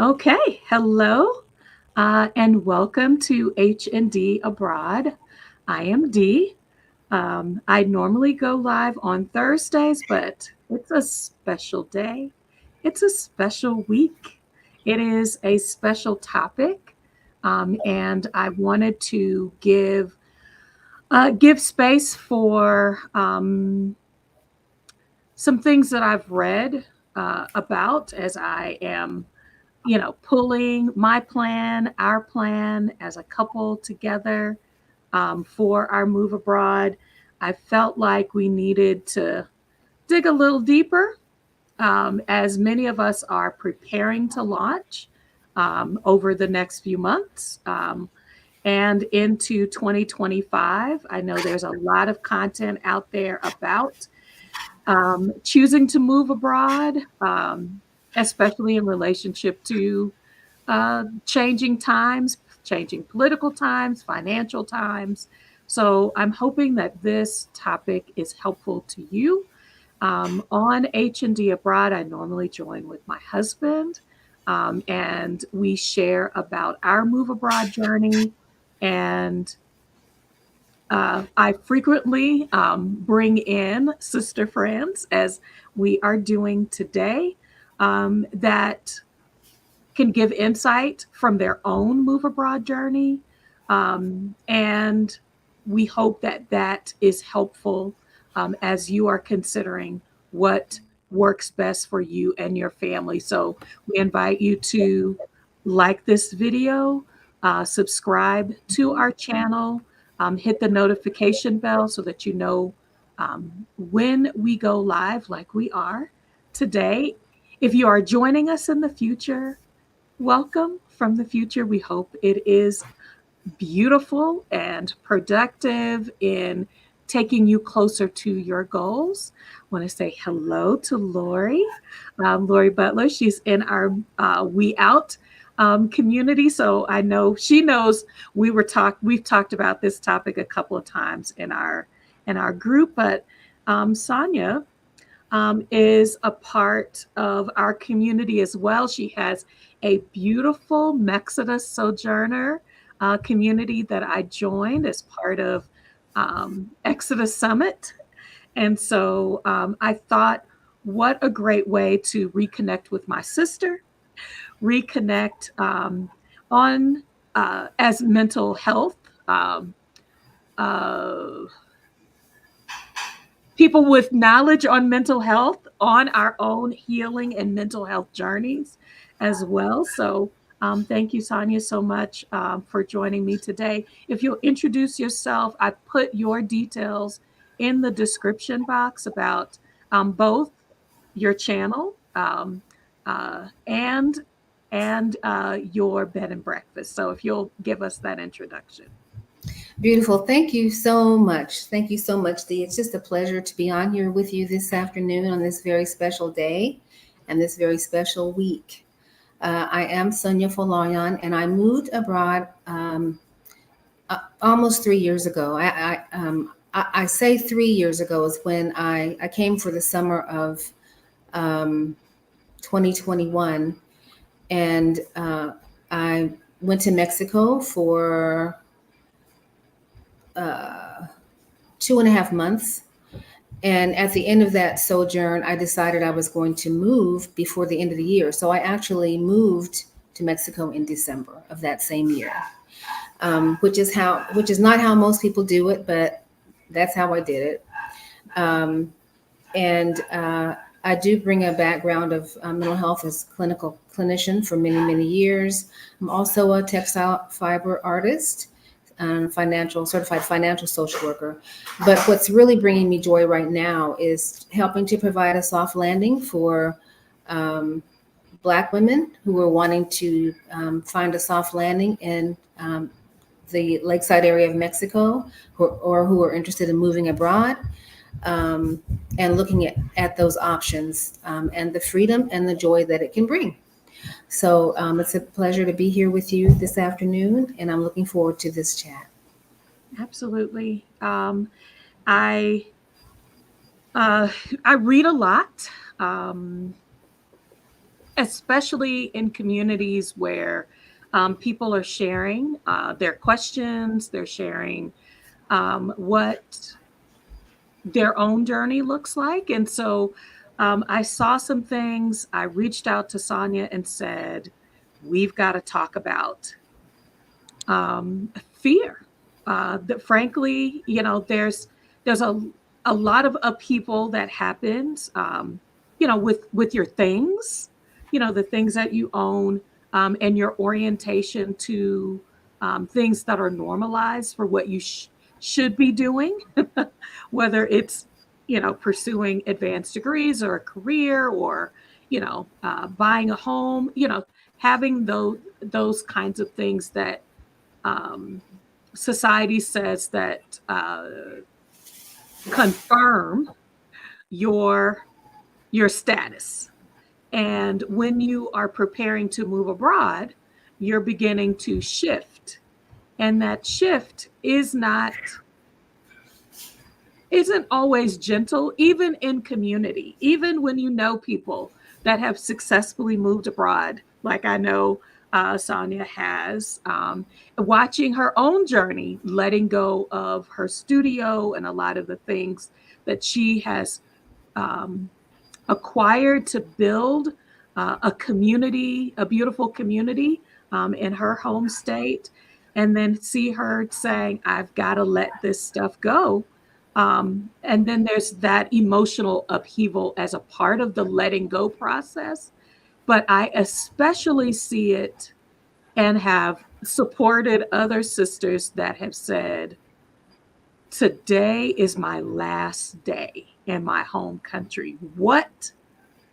Okay, hello, and welcome to H&D Abroad. I am Dee. I normally go live on Thursdays, but it's a special day. It's a special week. It is a special topic, and I wanted to give space for some things that I've read about as I am pulling my plan, our plan as a couple together for our move abroad. I felt like we needed to dig a little deeper as many of us are preparing to launch over the next few months and into 2025. I know there's a lot of content out there about choosing to move abroad, especially in relationship to changing times, changing political times, financial times. So I'm hoping that this topic is helpful to you. On H&D Abroad, I normally join with my husband, and we share about our move abroad journey. And I frequently bring in sister friends, as we are doing today, that can give insight from their own move abroad journey. And we hope that that is helpful as you are considering what works best for you and your family. So we invite you to like this video, subscribe to our channel, hit the notification bell so that you know when we go live, like we are today. If you are joining us in the future, welcome from the future. We hope it is beautiful and productive in taking you closer to your goals. I want to say hello to Lori, Lori Butler. She's in our We Out community, so I know she knows we've talked about this topic a couple of times in our group. But Sonya is a part of our community as well. She has a beautiful Mexodus Sojourner community that I joined as part of Exodus Summit. And so I thought, what a great way to reconnect with my sister, reconnect on as mental health. Uh, People with knowledge on mental health, on our own healing and mental health journeys as well. So, thank you, Sonya, so much for joining me today. If you'll introduce yourself, I put your details in the description box about both your channel and your bed and breakfast. So, if you'll give us that introduction. Beautiful. Thank you so much. Thank you so much, Dee. It's just a pleasure to be on here with you this afternoon on this very special day and this very special week. I am Sunya Folayan, and I moved abroad almost 3 years ago. I say 3 years ago is when I came for the summer of um, 2021, and I went to Mexico for uh, 2.5 months. And at the end of that sojourn, I decided I was going to move before the end of the year. So I actually moved to Mexico in December of that same year, which is not how most people do it, but that's how I did it. Um, and I do bring a background of mental health as clinical clinician for many, many years. I'm also a textile fiber artist and financial certified financial social worker. But what's really bringing me joy right now is helping to provide a soft landing for um, Black women who are wanting to find a soft landing in the lakeside area of Mexico, or who are interested in moving abroad, um, and looking at those options and the freedom and the joy that it can bring. So it's a pleasure to be here with you this afternoon, and I'm looking forward to this chat. Absolutely. I uh, I read a lot. Um, especially in communities where people are sharing their questions, they're sharing what their own journey looks like. And so I saw some things. I reached out to Sonya and said, we've got to talk about fear. That frankly, there's a lot of upheaval that happens, with your things, the things that you own, and your orientation to things that are normalized for what you should be doing, whether it's pursuing advanced degrees or a career or buying a home, having those kinds of things that um, society says that confirm your your status. And when you are preparing to move abroad, you're beginning to shift. And that shift isn't always gentle, even in community, even when you know people that have successfully moved abroad, like I know Sonya has, watching her own journey, letting go of her studio and a lot of the things that she has um, acquired to build a community, a beautiful community in her home state, and then see her saying, I've got to let this stuff go. And then there's that emotional upheaval as a part of the letting go process. But I especially see it and have supported other sisters that have said, today is my last day in my home country. What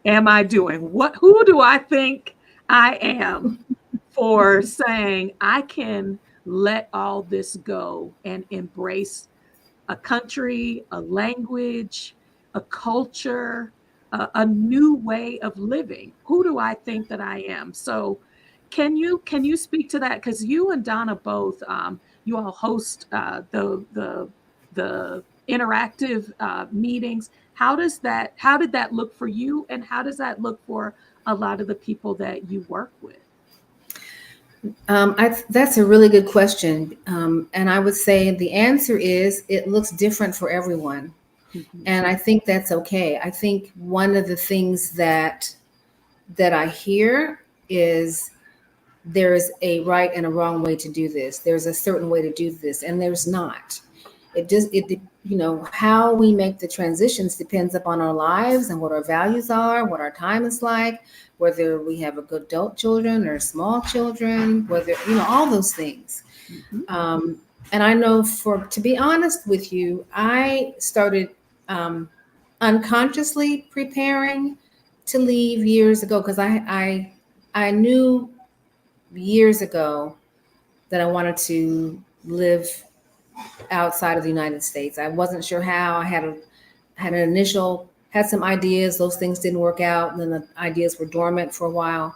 am I doing? Who do I think I am for saying I can let all this go and embrace a country, a language, a culture, a new way of living? Who do I think that I am? So can you speak to that? Because you and Donna both, you all host the interactive meetings. How did that look for you, and how does that look for a lot of the people that you work with? That's a really good question. And I would say the answer is it looks different for everyone. Mhm. And I think that's okay. I think one of the things that I hear is there's a right and a wrong way to do this. There's a certain way to do this, and there's not. How we make the transitions depends upon our lives and what our values are, what our time is like, whether we have a good adult children or small children, whether, all those things. Mhm. Um, and I know, to be honest with you, I started um, unconsciously preparing to leave years ago because I knew years ago that I wanted to live outside of the United States. I wasn't sure how. Had some ideas. Those things didn't work out, and then the ideas were dormant for a while.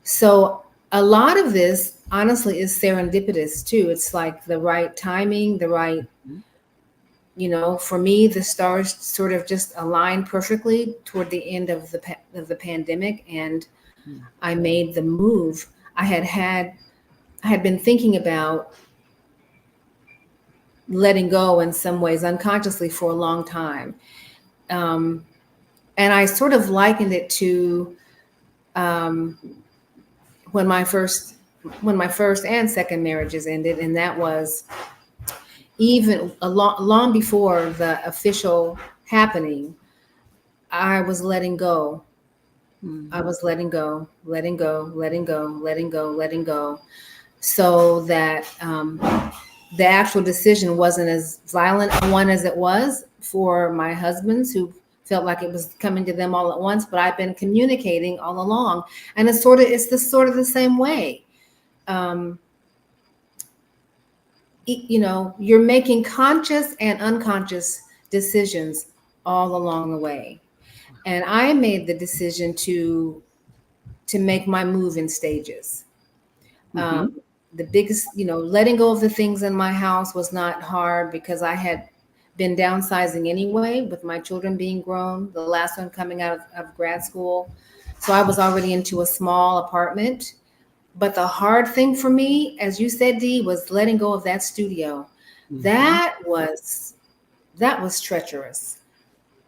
So a lot of this, honestly, is serendipitous too. It's like the right timing, the right. Mhm. For me, the stars sort of just aligned perfectly toward the end of the pandemic, and Mhm. I made the move. I had been thinking about letting go in some ways unconsciously for a long time. Um, and I sort of likened it to um, when my first and second marriages ended, and that was even long before the official happening. I was letting go. I Mhm. was letting go, letting go, letting go, letting go, letting go, so that the actual decision wasn't as violent a one as it was for my husbands who felt like it was coming to them all at once. But I've been communicating all along, and it's the same way. Um, you're making conscious and unconscious decisions all along the way. And I made the decision to make my move in stages. Mhm. The biggest, letting go of the things in my house was not hard because I had been downsizing anyway with my children being grown, the last one coming out of grad school. So I was already into a small apartment. But the hard thing for me, as you said, Dee, was letting go of that studio. Mm-hmm. That was treacherous.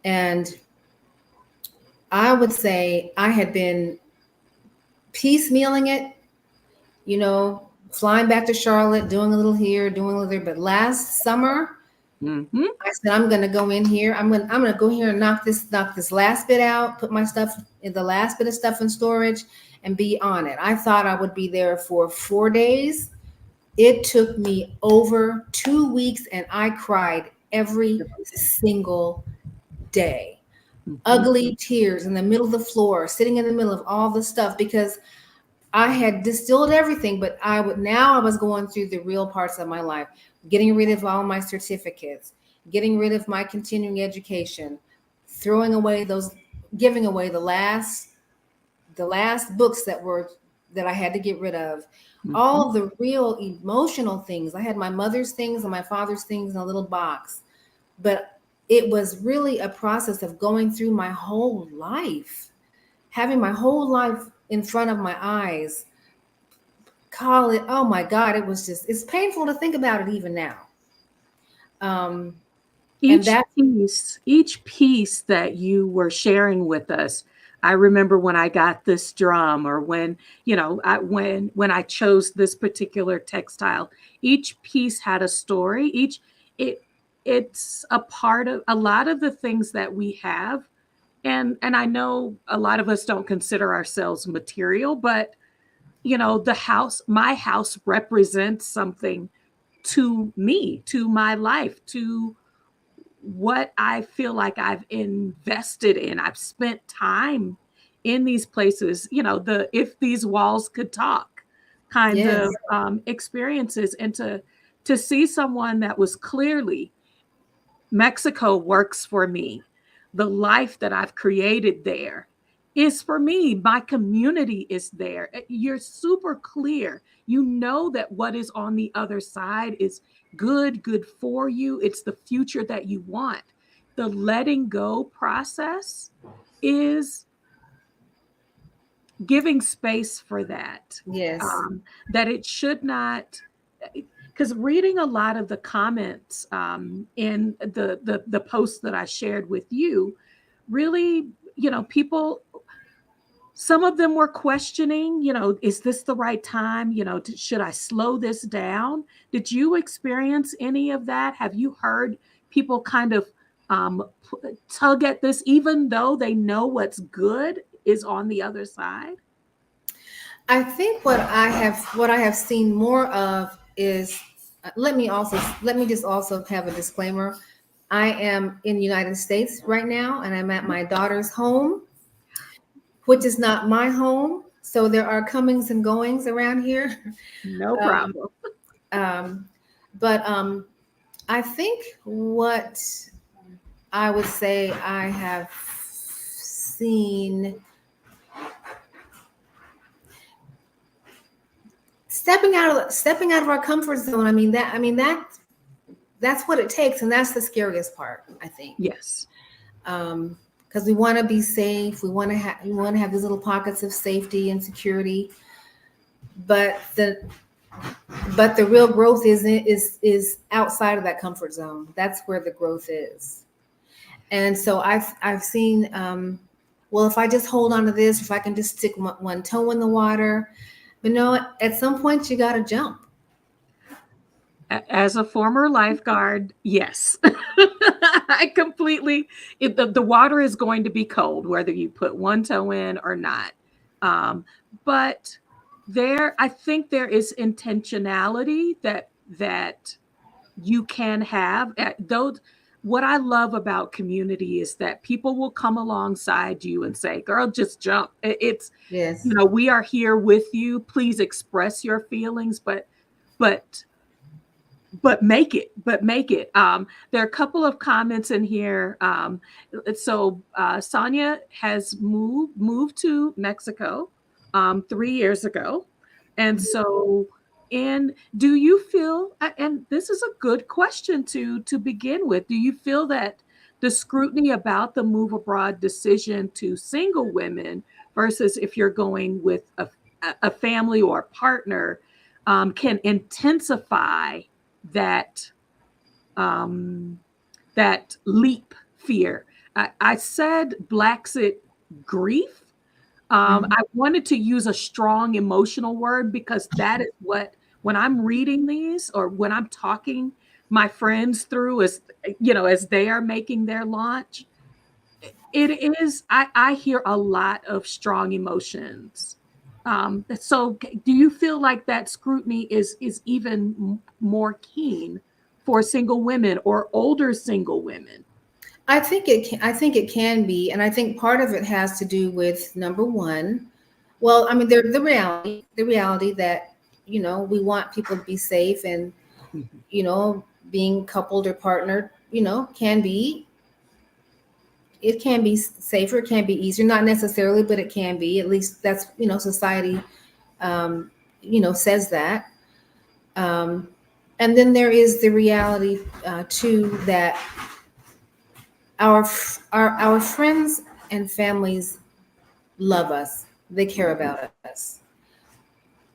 And I would say I had been piecemealing it, flying back to Charlotte, doing a little here, doing a little there. But last summer, Mm-hmm. I said, I'm gonna go in here. I'm gonna go here and knock this last bit out, put my stuff in the last bit of stuff in storage and be on it. I thought I would be there for 4 days. It took me over 2 weeks and I cried every single day. Mm-hmm. Ugly tears in the middle of the floor, sitting in the middle of all the stuff because I had distilled everything, but I was going through the real parts of my life, getting rid of all my certificates, getting rid of my continuing education, throwing away those, giving away the last books that I had to get rid of. Mm-hmm. All the real emotional things. I had my mother's things and my father's things in a little box. But it was really a process of going through my whole life, having my whole life in front of my eyes. Call it, oh my God, it's painful to think about it even now. Um, and Each that, each piece that you were sharing with us, I remember when I got this drum, or when, when I chose this particular textile. Each piece had a story. It it's a part of a lot of the things that we have. And I know a lot of us don't consider ourselves material, but my house represents something to me, to my life, to what I feel like I've invested in. I've spent time in these places, the if these walls could talk kind yes, of experiences. And to see someone that was clearly, Mexico works for me. The life that I've created there is for me. My community is there. You're super clear. You know that what is on the other side is good for you. It's the future that you want. The letting go process is giving space for that. yes. That it should not, because reading a lot of the comments in the posts that I shared with you, really, people, some of them were questioning, is this the right time? Should I slow this down? Did you experience any of that? Have you heard people kind of tug at this, even though they know what's good is on the other side? I think what I have seen more of is, let me just also have a disclaimer. I am in the United States right now and I'm at my daughter's home, which is not my home. So there are comings and goings around here. No Um, problem. um, but I think what I would say I have seen, stepping out of our comfort zone. That's what it takes, and that's the scariest part, I think. Yes. Because we want to be safe, we want to have these little pockets of safety and security, but the real growth is outside of that comfort zone. That's where the growth is. And so I've seen, well, if I just hold on to this, if I can just stick one toe in the water, but no, at some point you got to jump. As a former lifeguard, yes. I completely, the water is going to be cold, whether you put one toe in or not. But I think there is intentionality that you can have at those. What I love about community is that people will come alongside you and say, girl, just jump. It's, Yes. we are here with you. Please express your feelings, but make it. There are a couple of comments in here. So Sonya has moved to Mexico 3 years ago. And so, do you feel, and this is a good question to begin with, do you feel that the scrutiny about the move abroad decision to single women versus if you're going with a family or a partner, can intensify that um, that leap fear. I said Blaxit grief. Mhm. I wanted to use a strong emotional word because that is what, when I'm reading these or when I'm talking my friends through as as they are making their launch, it is, I hear a lot of strong emotions. So do you feel like that scrutiny is even more keen for single women or older single women? I think it can be, and I think part of it has to do with number one. Well, I mean, the reality that we want people to be safe, and Mhm. being coupled or partnered, it can be safer, it can be easier, not necessarily, but it can be. At least that's society, um, says that. Um, and then there is the reality too that our friends and families love us. They care about us.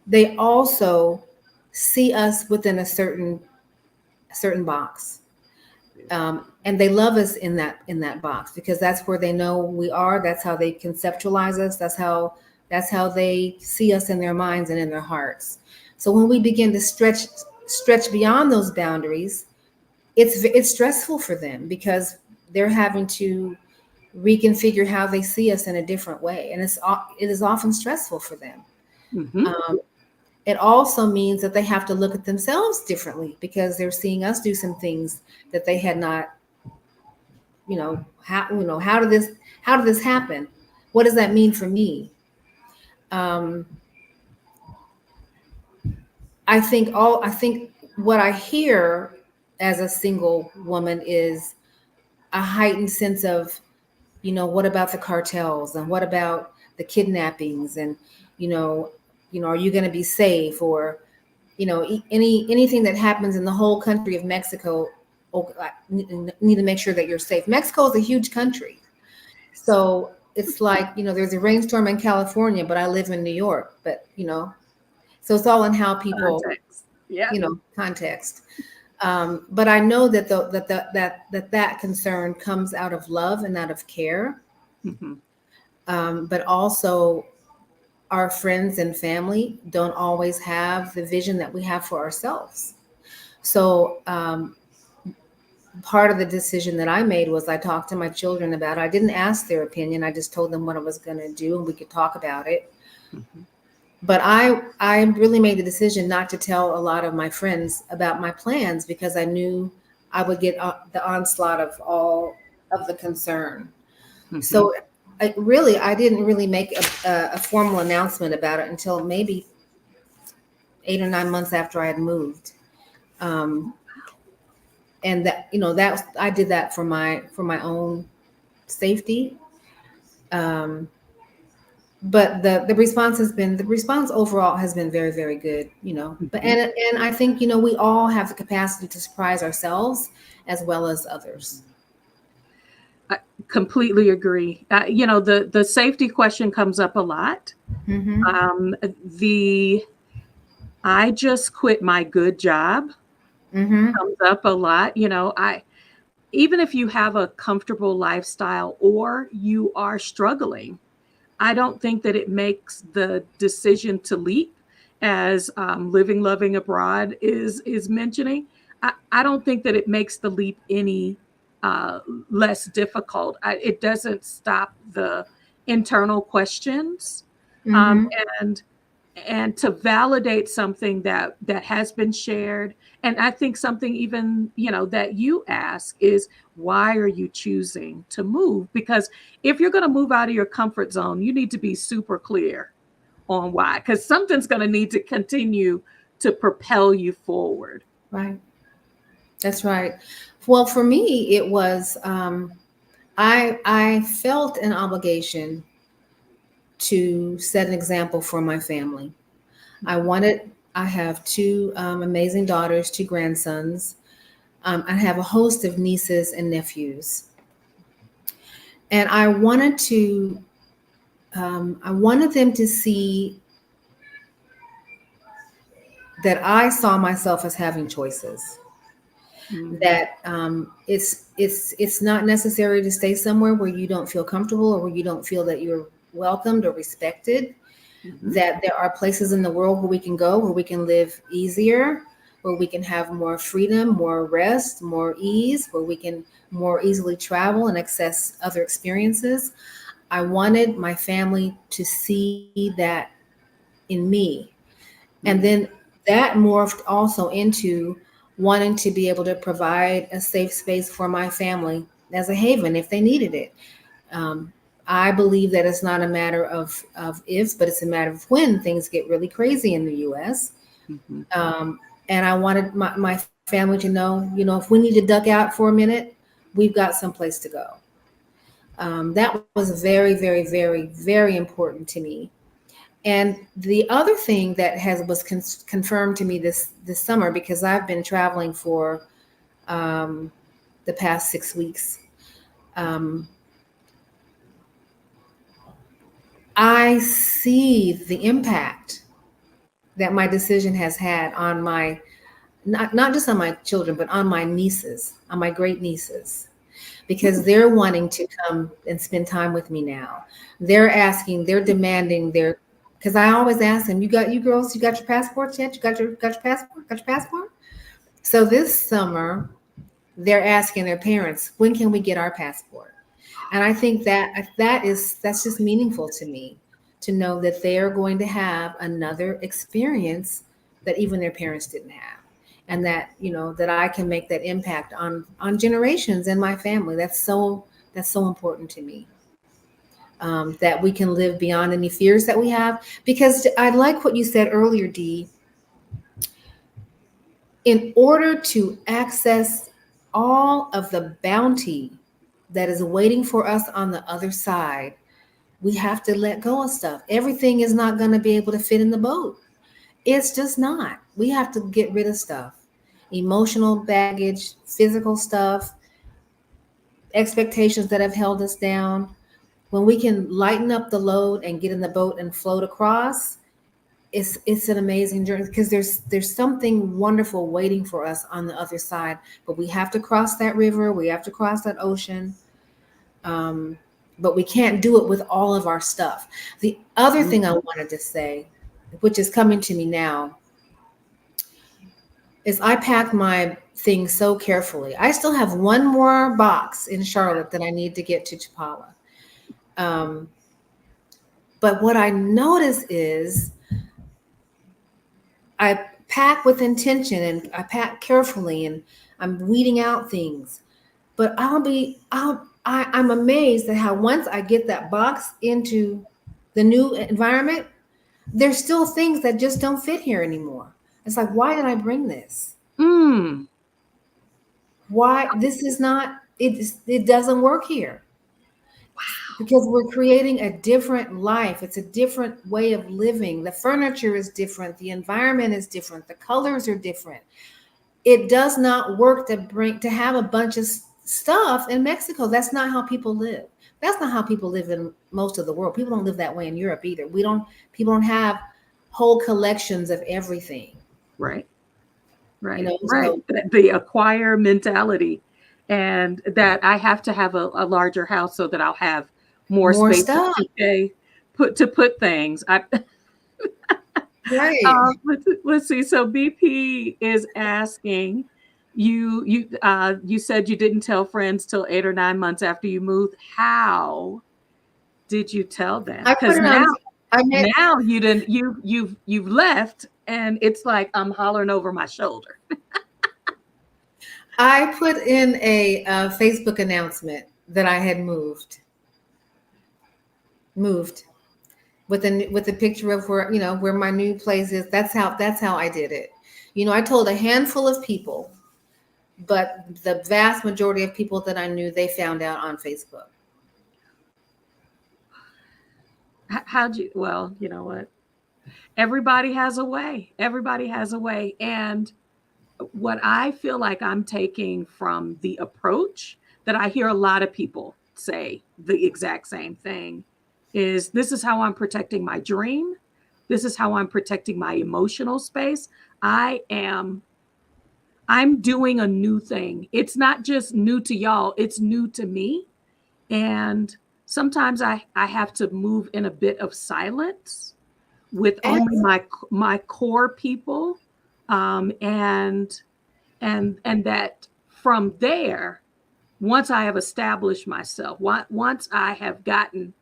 They also see us within a certain box, and they love us in that box because that's where they know we are. That's how they conceptualize us. That's how they see us in their minds and in their hearts. So when we begin to stretch beyond those boundaries, it's stressful for them because they're having to reconfigure how they see us in a different way, and it is often stressful for them. Mhm. Um, it also means that they have to look at themselves differently because they're seeing us do some things that they had not. How did this happen? What does that mean for me? Um, I think what I hear as a single woman is a heightened sense of, what about the cartels, and what about the kidnappings, and you know are you going to be safe, or anything that happens in the whole country of Mexico. Oh, I need to make sure that you're safe. Mexico is a huge country, so it's like, there's a rainstorm in California, but I live in New York. But so it's all in how people, Context. Yeah. context. But I know that that concern comes out of love and out of care. Mhm. But also, our friends and family don't always have the vision that we have for ourselves. So part of the decision that I made was I talked to my children about it. I didn't ask their opinion. I just told them what I was going to do, and we could talk about it. Mhm. But I really made the decision not to tell a lot of my friends about my plans because I knew I would get the onslaught of all of the concern. Mhm. So I didn't really make a formal announcement about it until maybe 8 or 9 months after I had moved. Um, and that I did that for my own safety. Um, but the response overall has been very, very good. But Mhm. and I think we all have the capacity to surprise ourselves as well as others. I completely agree. The safety question comes up a lot. Mm-hmm. The I just quit my good job Mm-hmm. comes up a lot. I Even if you have a comfortable lifestyle or you are struggling, I don't think that it makes the decision to leap, as Living Loving Abroad is mentioning. I don't think that it makes the leap any uh, less difficult. It doesn't stop the internal questions, um, Mm-hmm. and and to validate something that has been shared. And I think something even that you ask is, why are you choosing to move? Because if you're going to move out of your comfort zone, you need to be super clear on why, because something's going to need to continue to propel you forward. Right. That's right. Well, for me, it was I felt an obligation to set an example for my family. I have two amazing daughters, two grandsons. I have a host of nieces and nephews, and I wanted to I wanted them to see that I saw myself as having choices. Mm, That it's not necessary to stay somewhere where you don't feel comfortable or where you don't feel that you're welcomed or respected. mhm, That there are places in the world where we can go, where we can live easier, where we can have more freedom, more rest, more ease, where we can more easily travel and access other experiences. I wanted my family to see that in me. And then mm, that morphed also into wanting to be able to provide a safe space for my family as a haven if they needed it. Um, I believe that it's not a matter of ifs, but it's a matter of when things get really crazy in the US. mhm, Um, and I wanted my family to know, if we need to duck out for a minute, we've got someplace to go. That was very, very, very, very important to me. And the other thing that was confirmed to me this summer, because I've been traveling for um, the past 6 weeks, um, I see the impact that my decision has had on my not just on my children, but on my nieces, on my great nieces, because mm, they're wanting to come and spend time with me now. They're asking, they're demanding, because I always ask them, you girls, you got your passports yet? You got your passport? Got your passport? So this summer, they're asking their parents, when can we get our passport? And I think that's just meaningful to me, to know that they are going to have another experience that even their parents didn't have. And that, that I can make that impact on generations in my family. That's so important to me. That we can live beyond any fears that we have. Because I like what you said earlier, Dee. In order to access all of the bounty that is waiting for us on the other side, we have to let go of stuff. Everything is not going to be able to fit in the boat. It's just not. We have to get rid of stuff, emotional baggage, physical stuff, expectations that have held us down. When we can lighten up the load and get in the boat and float across, it's an amazing journey, because there's something wonderful waiting for us on the other side. But we have to cross that river, we have to cross that ocean, um, but we can't do it with all of our stuff. The other thing I mhm. wanted to say, which is coming to me now, is I packed my things so carefully. I still have one more box in Charlotte that I need to get to Chapala. Um, but what I notice is I pack with intention and I pack carefully, and I'm weeding out things. But I'm amazed at how once I get that box into the new environment, there's still things that just don't fit here anymore. It's like, why did I bring this? Mm, Why this is not it doesn't work here, because we're creating a different life. It's a different way of living. The furniture is different, the environment is different, the colors are different. It does not work to have a bunch of stuff in Mexico. That's not how people live. That's not how people live in most of the world. People don't live that way in Europe either. People don't have whole collections of everything. right, right, So right. The acquire mentality, and that I have to have a larger house so that I'll have more more space stuff. to put things. Right. Let's see. So BP is asking you said you didn't tell friends till 8 or 9 months after you moved. How did you tell them? I put Because it on I met now you didn't you've left and it's like I'm hollering over my shoulder. I put in a Facebook announcement that I had moved with a picture of where my new place is. That's how I did it. I told a handful of people, but the vast majority of people that I knew, they found out on Facebook. How'd you? Well, you know what? Everybody has a way. Everybody has a way. And what I feel like I'm taking from the approach that I hear a lot of people say the exact same thing is this is how I'm protecting my dream. This is how I'm protecting my emotional space. I'm doing a new thing. It's not just new to y'all, it's new to me. And sometimes I have to move in a bit of silence with And only my core people. And that from there, once I have established myself, once I have gotten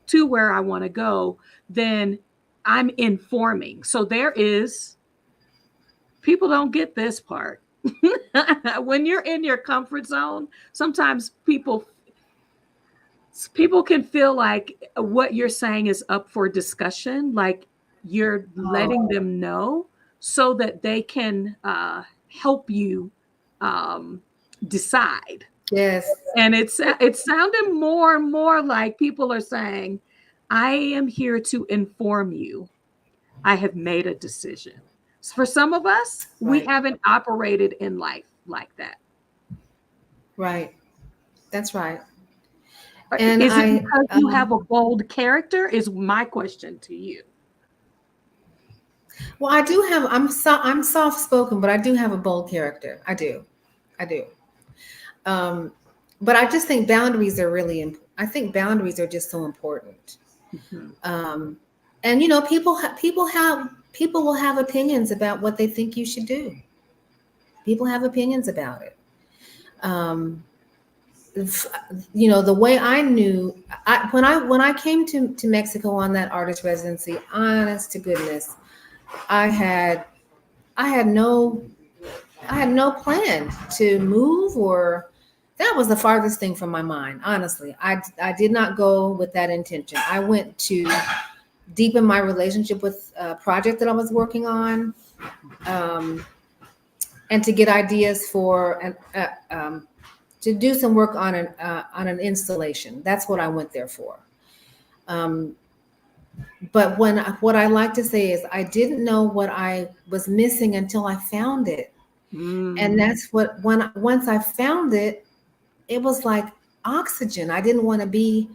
to where I want to go, then I'm informing. So there is, people don't get this part. When you're in your comfort zone, sometimes people can feel like what you're saying is up for discussion, like you're letting oh, them know so that they can help you um, decide. yes, And it's sounding more and more like people are saying, I am here to inform you. I have made a decision. For some of us, we right, haven't operated in life like that. right. That's right. And Is it I, because you have a bold character? Is my question to you. well, I do have. I'm soft spoken, but I do have a bold character. I do. Um, but I just think boundaries are really. I think boundaries are just so important. Mhm. Um, and people will have opinions about what they think you should do. People have opinions about it. Um, f- the way I knew, when I came to Mexico on that artist residency, honest to goodness, I had I had no I had no plan to move, or that was the farthest thing from my mind. Honestly, I did not go with that intention. I went to deepen my relationship with a project that I was working on, um, and to get ideas for to do some work on an installation. That's what I went there for. Um, but what I like to say is I didn't know what I was missing until I found it. And Mm. that's what when once I found it, it was like oxygen. I didn't want to be.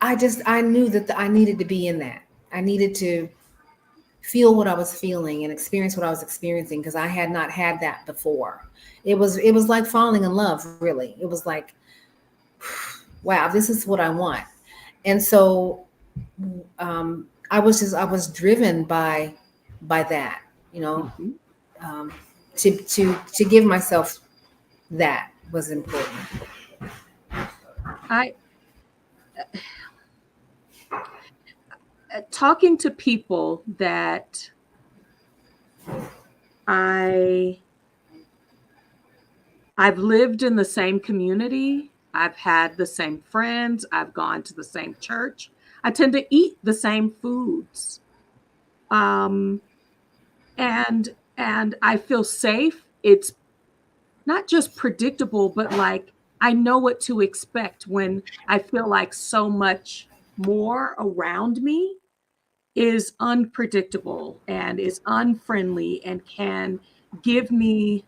I knew that I needed to be in that. I needed to feel what I was feeling and experience what I was experiencing because I had not had that before. It was like falling in love, really. It was like, wow, this is what I want. And so I was driven by that, you know, Mhm. um, to give myself that was important. I talking to people that I I've lived in the same community. I've had the same friends. I've gone to the same church. I tend to eat the same foods. Um, and I feel safe. It's not just predictable, but like I know what to expect when I feel like so much more around me is unpredictable and is unfriendly and can give me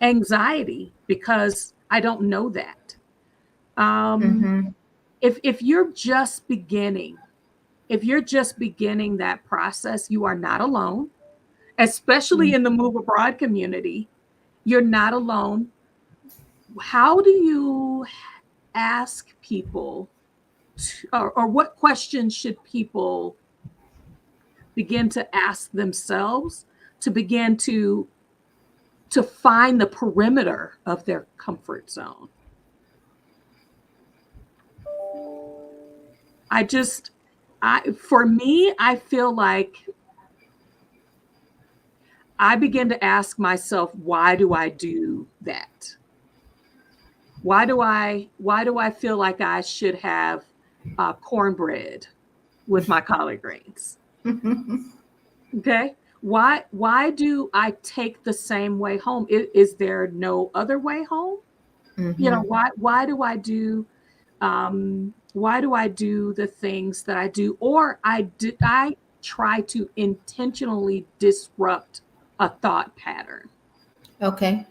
anxiety because I don't know that. Um, Mm-hmm. if you're just beginning, if you're just beginning that process, you are not alone, especially in the move abroad community. You're not alone. How do you ask people or what questions should people begin to ask themselves to begin to find the perimeter of their comfort zone? I just I for me, I feel like I begin to ask myself, why do I do that? Why do I feel like I should have cornbread with my collard greens? Okay. Why do I take the same way home? Is there no other way home? You know, Mm-hmm. why do I do the things that I do, or I try to intentionally disrupt a thought pattern. Okay.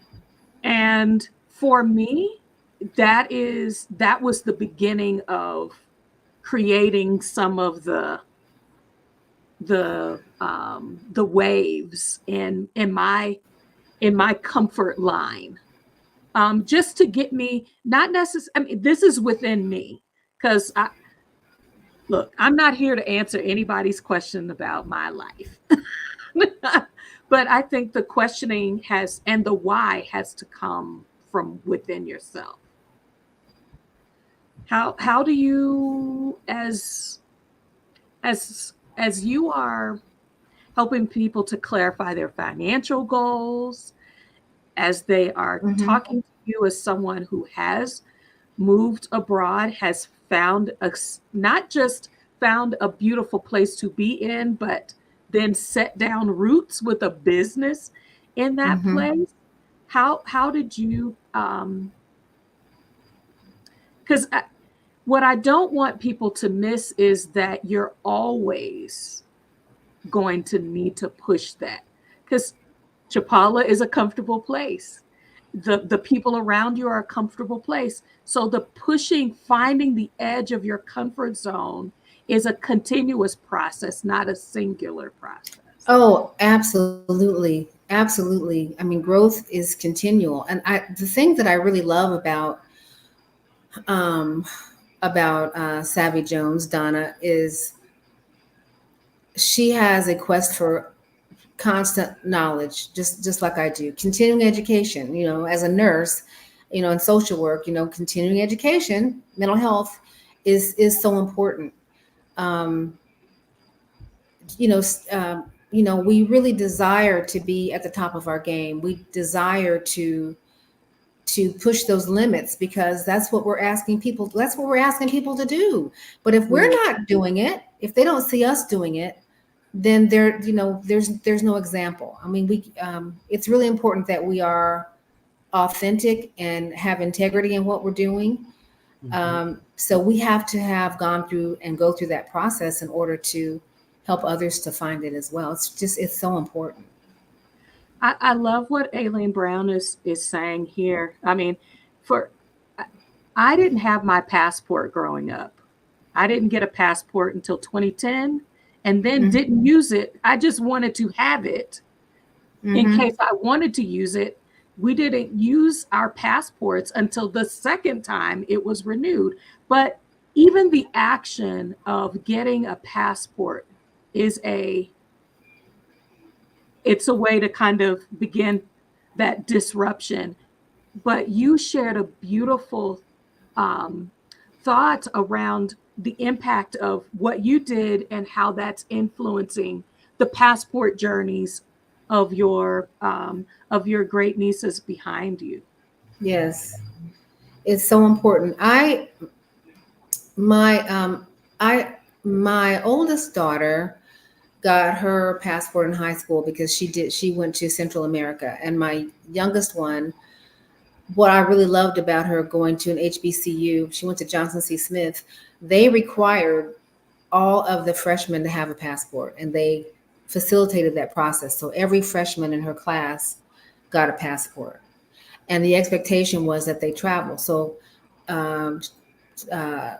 And for me, that was the beginning of creating some of the waves in my comfort line, just to get me, not necessarily, I mean, this is within me, because I look, I'm not here to answer anybody's question about my life. But I think the questioning has, and the why has to come from within yourself. How do you, as you are helping people to clarify their financial goals, as they are Mm-hmm. talking to you as someone who has moved abroad, has found not just found a beautiful place to be in, but then set down roots with a business in that Mm-hmm. place. How did you, because what I don't want people to miss is that you're always going to need to push that, because Chapala is a comfortable place. The people around you are a comfortable place. So the pushing, finding the edge of your comfort zone is a continuous process, not a singular process. Oh, absolutely. Absolutely. I mean, growth is continual. And the thing that I really love um, Savvy Jones, Donna, is she has a quest for constant knowledge, just like I do. Continuing education, as a nurse, in social work, continuing education, mental health is so important. Um, you know, we really desire to be at the top of our game. We desire to push those limits because that's what we're asking people. That's what we're asking people to do. But if we're Mm. not doing it, if they don't see us doing it, then there's no example. I mean, it's really important that we are authentic and have integrity in what we're doing. Mhm. So we have to have gone through and go through that process in order to help others to find it as well. It's so important. I love what Aileen Brown is saying here. I mean, for I didn't have my passport growing up. I didn't get a passport until 2010, and then didn't use it. I just wanted to have it in Mm-hmm. case I wanted to use it. We didn't use our passports until the second time it was renewed. But even the action of getting a passport is it's a way to kind of begin that disruption. But you shared a beautiful um, thought around the impact of what you did and how that's influencing the passport journeys of your great nieces behind you. Yes, it's so important. My I my oldest daughter got her passport in high school because she went to Central America, and my youngest one, what I really loved about her going to an HBCU, she went to Johnson C. Smith. They required all of the freshmen to have a passport, and they facilitated that process. So every freshman in her class got a passport, and the expectation was that they travel. So um, uh,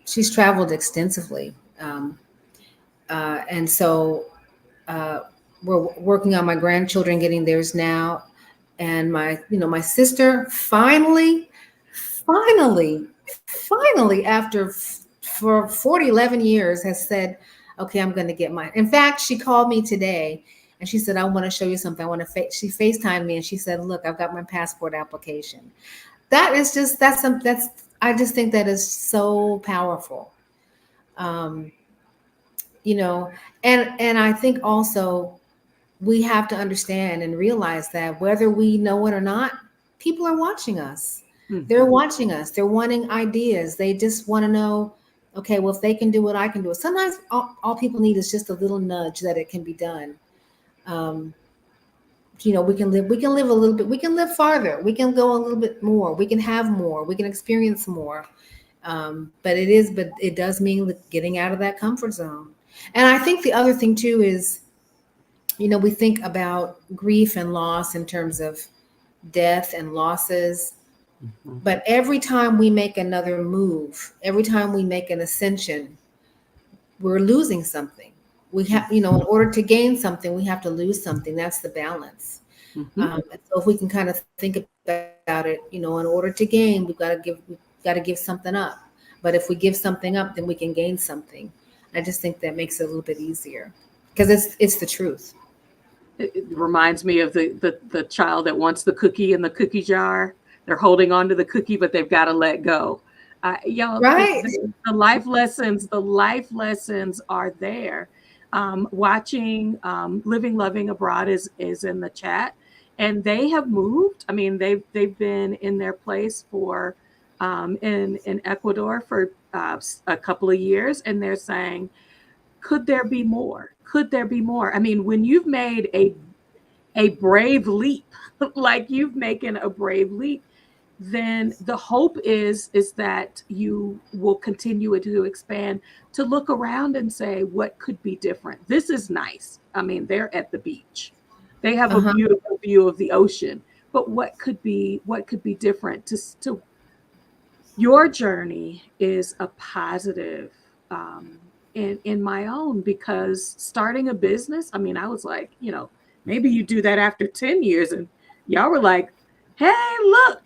she's traveled extensively, and so uh, we're working on my grandchildren getting theirs now, and my sister finally after for 11 years has said, okay, I'm going to get mine. In fact, she called me today and she said, I want to show you something. I want to she FaceTimed me and she said, look, I've got my passport application. That is just that's I just think that is so powerful. um you know and I think also we have to understand and realize that whether we know it or not, people are watching us. They're Mhm. watching us. They're wanting ideas. They just want to know, okay, well, if they can do it, I can do it. Sometimes all people need is just a little nudge that it can be done. Um, we can live a little bit, we can live farther, we can go a little bit more, we can have more, we can experience more. But it does mean getting out of that comfort zone. And I think the other thing too is, we think about grief and loss in terms of death and losses. Mhm. But every time we make another move, every time we make an ascension, we're losing something. We have, in order to gain something, we have to lose something. That's the balance. Mhm. And so if we can kind of think about it, in order to gain, we've got to give something up. But if we give something up, then we can gain something. I just think that makes it a little bit easier because it's the truth. It reminds me of the child that wants the cookie in the cookie jar. They're holding on to the cookie, but they've got to let go. Right. The life lessons are there. Watching Living Loving Abroad is in the chat, and they have moved. I mean, they've been in their place for in Ecuador for a couple of years, and they're saying, could there be more? Could there be more? I mean, when you've made a brave leap, like you've making a brave leap, then the hope is that you will continue to expand, to look around and say, what could be different? This is nice. I mean, they're at the beach. They have a Uh-huh. beautiful view of the ocean. But what could be different? To your journey is a positive in my own, because starting a business, I mean, I was like, maybe you do that after 10 years, and y'all were like, hey, look,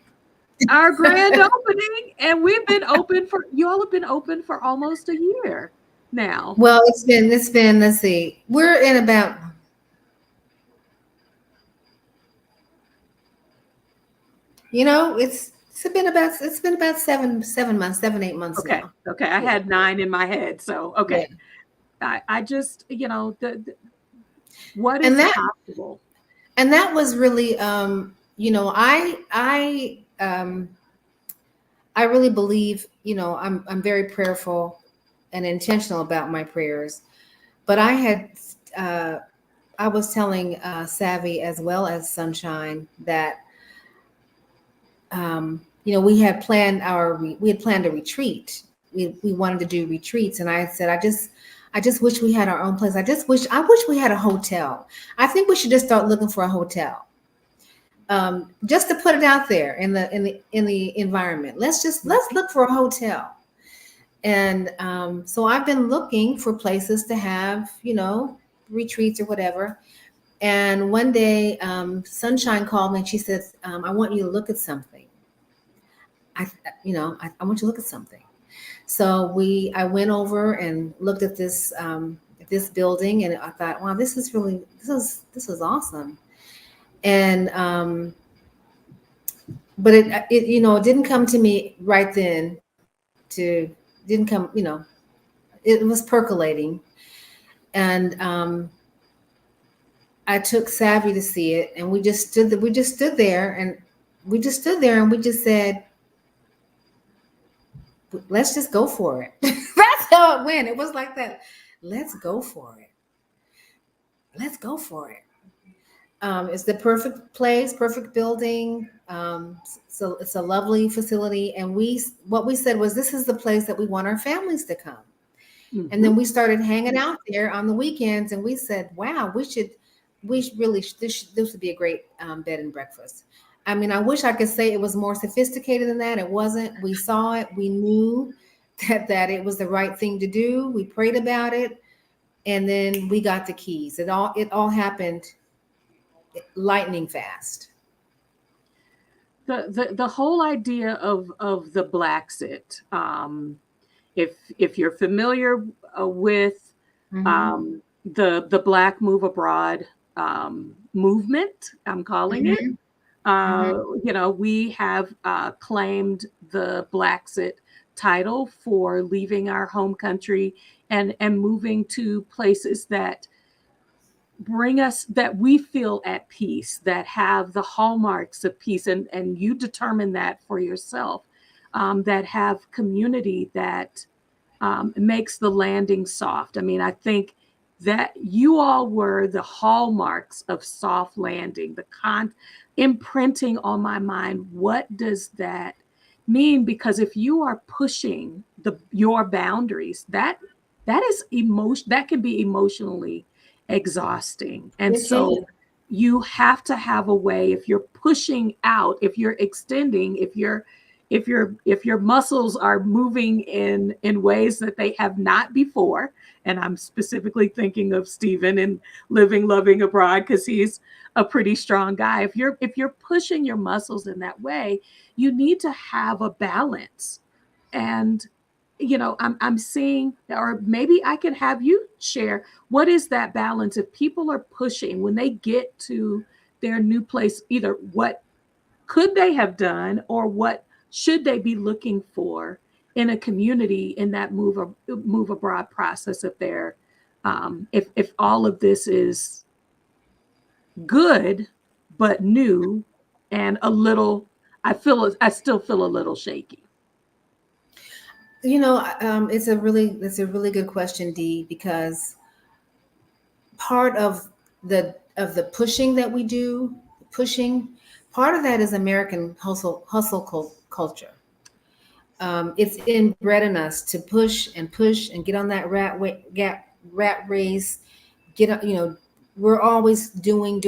our grand opening, and you all have been open for almost a year now. Well, it's been, let's see, we're in about, it's been about 7 months, 7, 8 months Okay, now. okay, I Yeah. had 9 in my head, so Yeah. okay. I just, what And is that possible. and that was really, I really believe, I'm very prayerful and intentional about my prayers. But uh, I was telling Savvy as well as Sunshine that, we had planned a retreat. We wanted to do retreats, and I said, I just wish we had our own place. I wish we had a hotel. I think we should just start looking for a hotel. Just to put it out there in the environment. Let's look for a hotel. And so I've been looking for places to have, retreats or whatever. And one day, Sunshine called me and she said, I want you to look at something. I want you to look at something. So I went over and looked at this building, and I thought, wow, this is awesome. And but it didn't come to me right then. Didn't come, it was percolating. And I took Savvy to see it, and we just said, let's just go for it. That's how it went. It was like that. Let's go for it. Let's go for it. It's the perfect place, perfect building. So it's a lovely facility. And what we said was, this is the place that we want our families to come. And Mhm. then we started hanging out there on the weekends, and we said, wow, this would be a great bed and breakfast. I mean, I wish I could say it was more sophisticated than that. It wasn't. We saw it. We knew that it was the right thing to do. We prayed about it, and then we got the keys. It all happened lightning fast. The whole idea of the black sit, if you're familiar with Mm-hmm. the Black Move Abroad movement, I'm calling it. Mm-hmm. Mm-hmm. We have claimed the Black Sit title for leaving our home country and moving to places that bring us, that we feel at peace, that have the hallmarks of peace, and you determine that for yourself, that have community, that makes the landing soft. I mean, I think that you all were the hallmarks of soft landing, the imprinting on my mind. What does that mean? Because if you are pushing your boundaries, that is emotion, that can be emotionally exhausting. And It so can. you have to have a way, if you're pushing out, if you're extending, if your muscles are moving in ways that they have not before, and I'm specifically thinking of Stephen and Living Loving Abroad because he's a pretty strong guy. If you're pushing your muscles in that way, you need to have a balance. And I'm seeing, or maybe I can have you share, what is that balance if people are pushing when they get to their new place, either what could they have done or what should they be looking for in a community in that move abroad process, if they're if all of this is good but new and a little, I still feel a little shaky. It's a really good question, Dee, because part of the pushing that we do, pushing, part of that is American hustle culture. It's inbred in us to push and get on that rat race. We're always doing.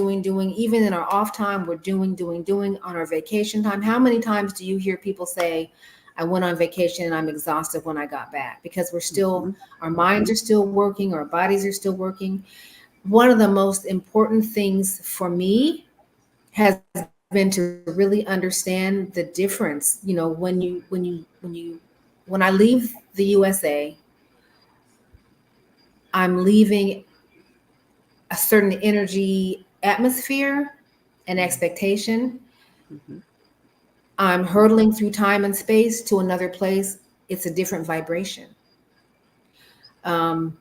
Even in our off time, we're doing. On our vacation time, how many times do you hear people say, "I went on vacation and I'm exhausted when I got back," because Mhm. our minds are still working, our bodies are still working. One of the most important things for me has been to really understand the difference. When I leave the USA, I'm leaving a certain energy atmosphere and expectation. Mhm. I'm hurtling through time and space to another place. It's a different vibration. Um,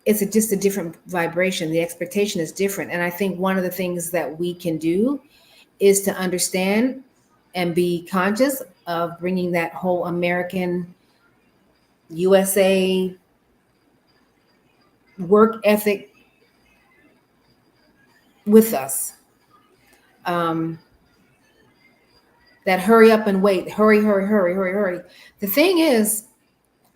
just a different vibration. The expectation is different. And I think one of the things that we can do is to understand and be conscious of bringing that whole American USA work ethic with us. Um, that hurry up and wait, hurry. The thing is,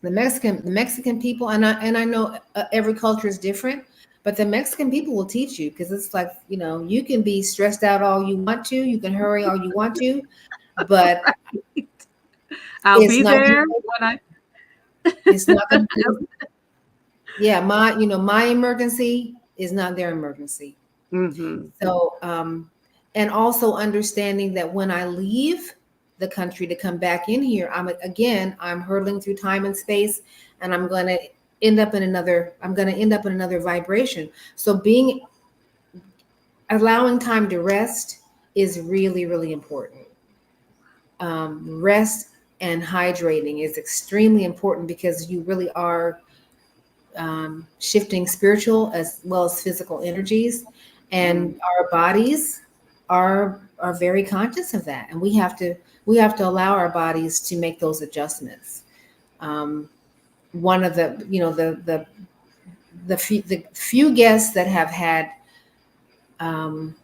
the Mexican people, and I know every culture is different, but the Mexican people will teach you, because it's like, you can be stressed out all you want to, you can hurry all you want to, but I'll it's be not there when it's not going to. Yeah, my emergency is not their emergency. Mhm. So, and also understanding that when I leave the country to come back in here, I'm hurtling through time and space, and I'm going to end up in another vibration. So allowing time to rest is really, really important. Rest and hydrating is extremely important, because you really are shifting spiritual as well as physical energies, and our bodies are very conscious of that, and we have to allow our bodies to make those adjustments. um, One of the few guests that have had um,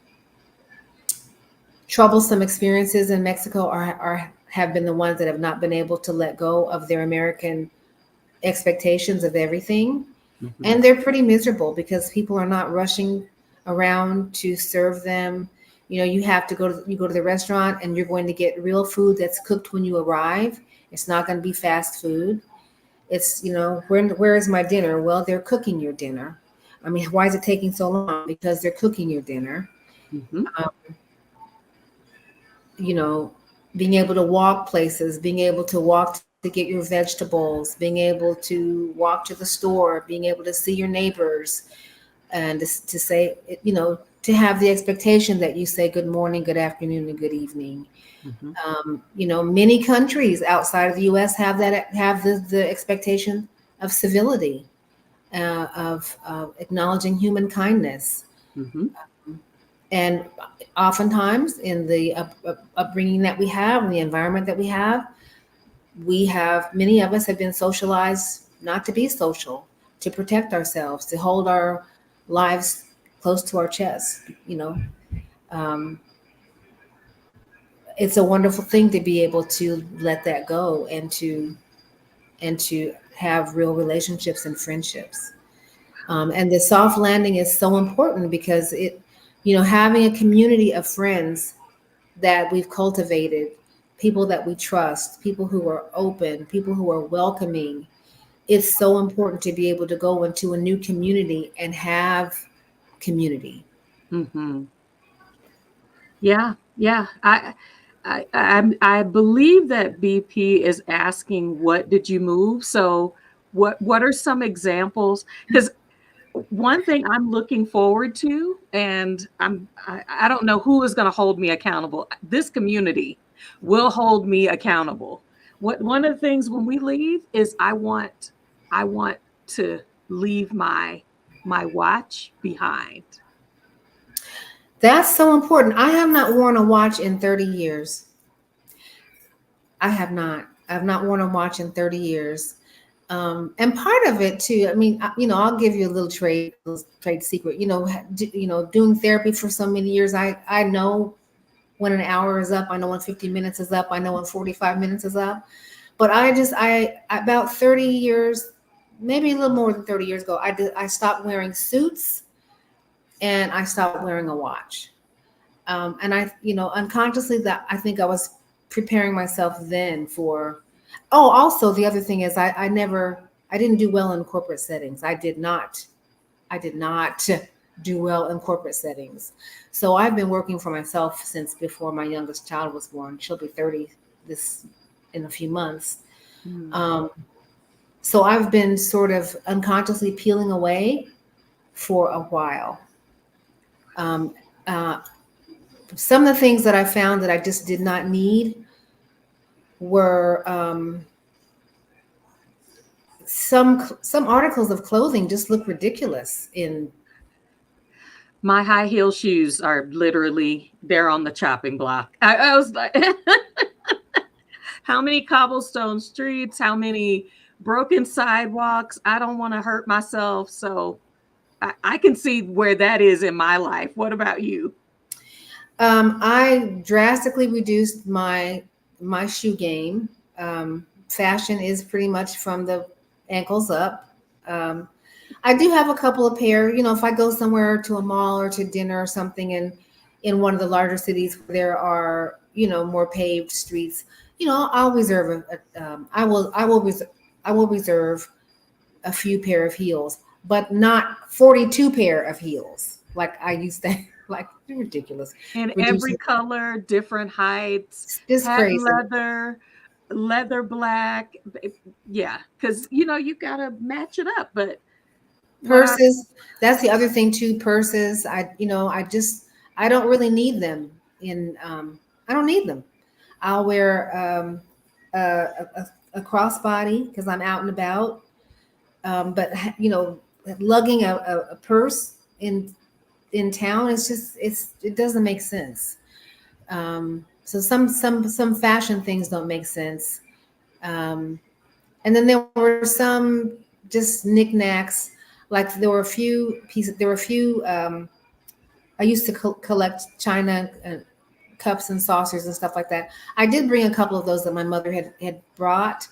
troublesome experiences in Mexico are have been the ones that have not been able to let go of their American expectations of everything. Mhm. And they're pretty miserable because people are not rushing around to serve them. You go to the restaurant, and you're going to get real food that's cooked when you arrive. It's not going to be fast food. It's, where is my dinner? Well, they're cooking your dinner. I mean, why is it taking so long? Because they're cooking your dinner. Mhm. Um, you know, Being able to walk places, being able to walk to get your vegetables, being able to walk to the store, being able to see your neighbors, and to say, to have the expectation that you say good morning, good afternoon, and good evening. Mhm. Many countries outside of the U.S. have the expectation of civility, of acknowledging human kindness. Mhm. And oftentimes, in the upbringing that we have, in the environment that many of us have been socialized not to be social, to protect ourselves, to hold our lives close to our chest. Um, it's a wonderful thing to be able to let that go, and to have real relationships and friendships. And the soft landing is so important, because Having a community of friends that we've cultivated, people that we trust, people who are open, people who are welcoming. It's so important to be able to go into a new community and have community. Hmm. Yeah, yeah. I believe that BP is asking, what did you move? So what are some examples? Because one thing I'm looking forward to, and I don't know who is going to hold me accountable. This community will hold me accountable. One of the things when we leave is I want to leave my watch behind. That's so important. I have not worn a watch in 30 years. I have not. I've not worn a watch in 30 years. And part of it too, I mean, I'll give you a little trade secret. Doing therapy for so many years, I know when an hour is up. I know when 50 minutes is up. I know when 45 minutes is up. But I about 30 years, maybe a little more than 30 years ago, I stopped wearing suits and I stopped wearing a watch. And unconsciously, that I think I was preparing myself then for. Oh, also the other thing is I didn't do well in corporate settings. I did not do well in corporate settings. So I've been working for myself since before my youngest child was born. She'll be 30 this in a few months. Hmm. Um, so I've been sort of unconsciously peeling away for a while. Um, uh, some of the things that I found that I just did not need were some articles of clothing just look ridiculous in. My high heel shoes are literally there on the chopping block. I was like, how many cobblestone streets, how many broken sidewalks? I don't want to hurt myself. So I can see where that is in my life. What about you? I drastically reduced my shoe game. Fashion is pretty much from the ankles up. Um, I do have a couple of pair. If I go somewhere to a mall or to dinner or something, in one of the larger cities where there are more paved streets, I'll reserve I will reserve a few pair of heels, but not 42 pair of heels like I used to. Like ridiculous. In every Reducing, color, different heights, just patent crazy. leather, leather black. Yeah, because you gotta match it up. But what I Purses, that's the other thing too. Purses, I don't really need them. I don't need them. I'll wear a crossbody because I'm out and about. But lugging a purse in town, it doesn't make sense. So some fashion things don't make sense. Um, and then there were some just knickknacks. Like there were a few pieces. There were a few. I used to collect china cups and saucers and stuff like that. I did bring a couple of those that my mother had brought,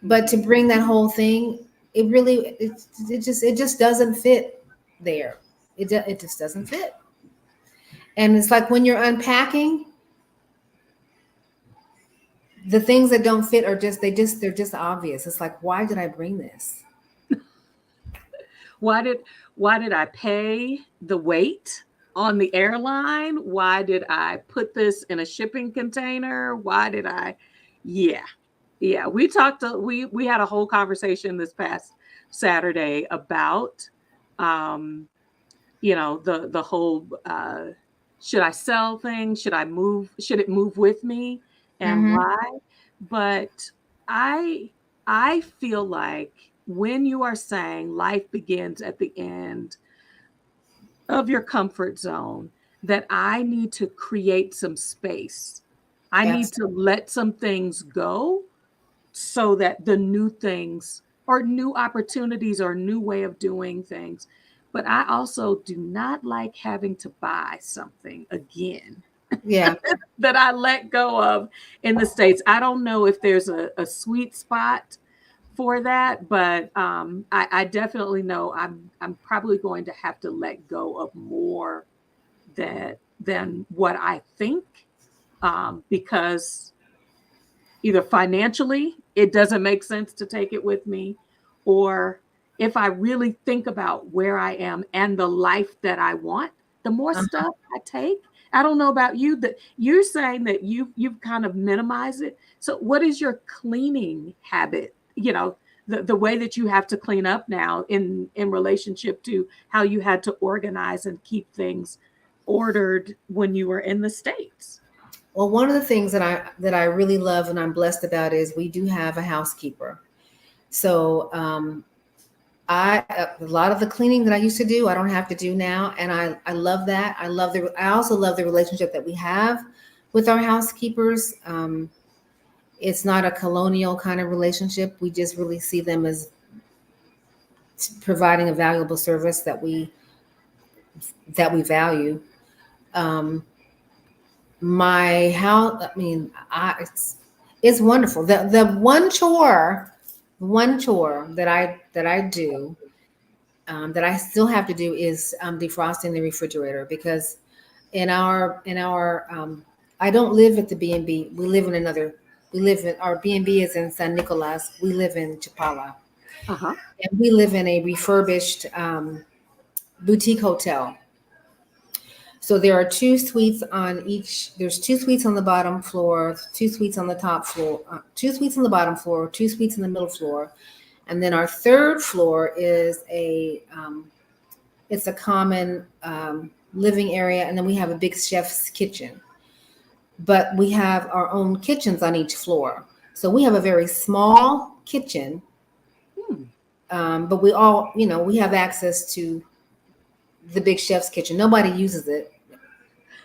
but to bring that whole thing, it just doesn't fit there. It just doesn't fit. And it's like when you're unpacking, the things that don't fit are they're just obvious. It's like, why did I bring this? why did why did I pay the weight on the airline? Why did I put this in a shipping container? Why did I? Yeah, yeah. We had a whole conversation this past Saturday about um the whole should I sell things? Should it move with me, and Mm-hmm. why? But I I feel like when you are saying life begins at the end of your comfort zone, that I need to create some space. I need to Absolutely. let some things go so that the new things or new opportunities or new way of doing things. But I also do not like having to buy something again Yeah. that I let go of in the States. I don't know if there's a sweet spot for that, but I definitely know I'm probably going to have to let go of more than what I think, because either financially it doesn't make sense to take it with me, or if I really think about where I am and the life that I want, the more Uh-huh. stuff I take. I don't know about you, that you're saying that you've kind of minimized it. So what is your cleaning habit? The way that you have to clean up now in relationship to how you had to organize and keep things ordered when you were in the States. Well, one of the things that I really love and I'm blessed about is we do have a housekeeper. So a lot of the cleaning that I used to do, I don't have to do now, and I love that. I also love the relationship that we have with our housekeepers. It's not a colonial kind of relationship. We just really see them as providing a valuable service that we value. Um, my house, I mean, it's wonderful. The one chore that I do, that I still have to do is defrosting the refrigerator, because in our I don't live at the B&B. We live in our B&B is in San Nicolas. We live in Chapala, Uh-huh. and we live in a refurbished boutique hotel. So there are two suites on each. There's two suites on the bottom floor, two suites on the top floor, two suites on the bottom floor, two suites in the middle floor, and then our third floor is it's a common living area, and then we have a big chef's kitchen. But we have our own kitchens on each floor, so we have a very small kitchen. Hmm. But we all, we have access to the big chef's kitchen. Nobody uses it.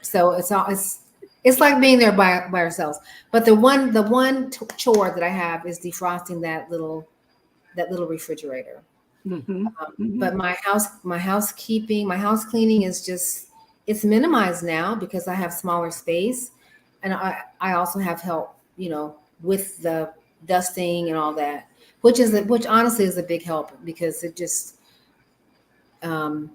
So it's like being there by ourselves. But the one chore that I have is defrosting that little refrigerator. Mm-hmm. Mm-hmm. But my house cleaning is just, it's minimized now because I have smaller space, and I also have help, with the dusting and all that, which honestly is a big help, because it just um,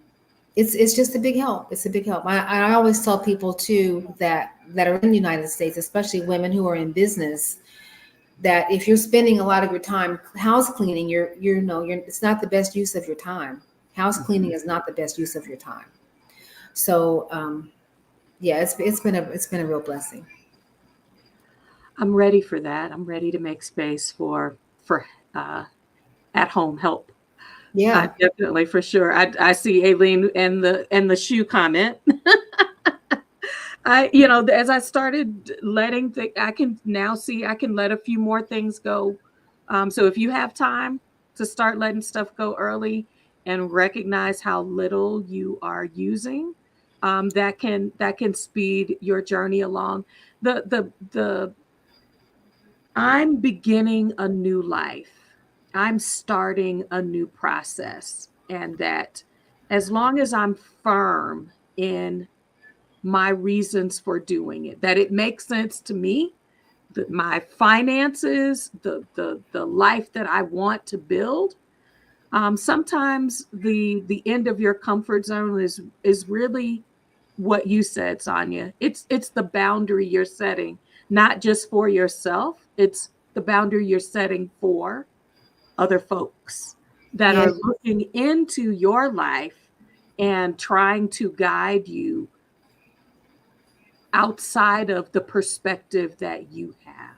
it's just a big help. It's a big help. I always tell people too that are in the United States, especially women who are in business, that if you're spending a lot of your time house cleaning, it's not the best use of your time. House cleaning is not the best use of your time. So yeah, it's been a real blessing. I'm ready for that. I'm ready to make space for uh, at home help. Yeah, Definitely, for sure. I see Aileen and the shoe comment. As I started letting I can now see I can let a few more things go. So if you have time to start letting stuff go early and recognize how little you are using, that can speed your journey along. The I'm beginning a new life. I'm starting a new process, and that as long as I'm firm in my reasons for doing it, that it makes sense to me, that my finances, the life that I want to build. Sometimes the end of your comfort zone is really what you said, Sonya. It's the boundary you're setting, not just for yourself. It's the boundary you're setting for other folks that yeah, are looking into your life and trying to guide you outside of the perspective that you have.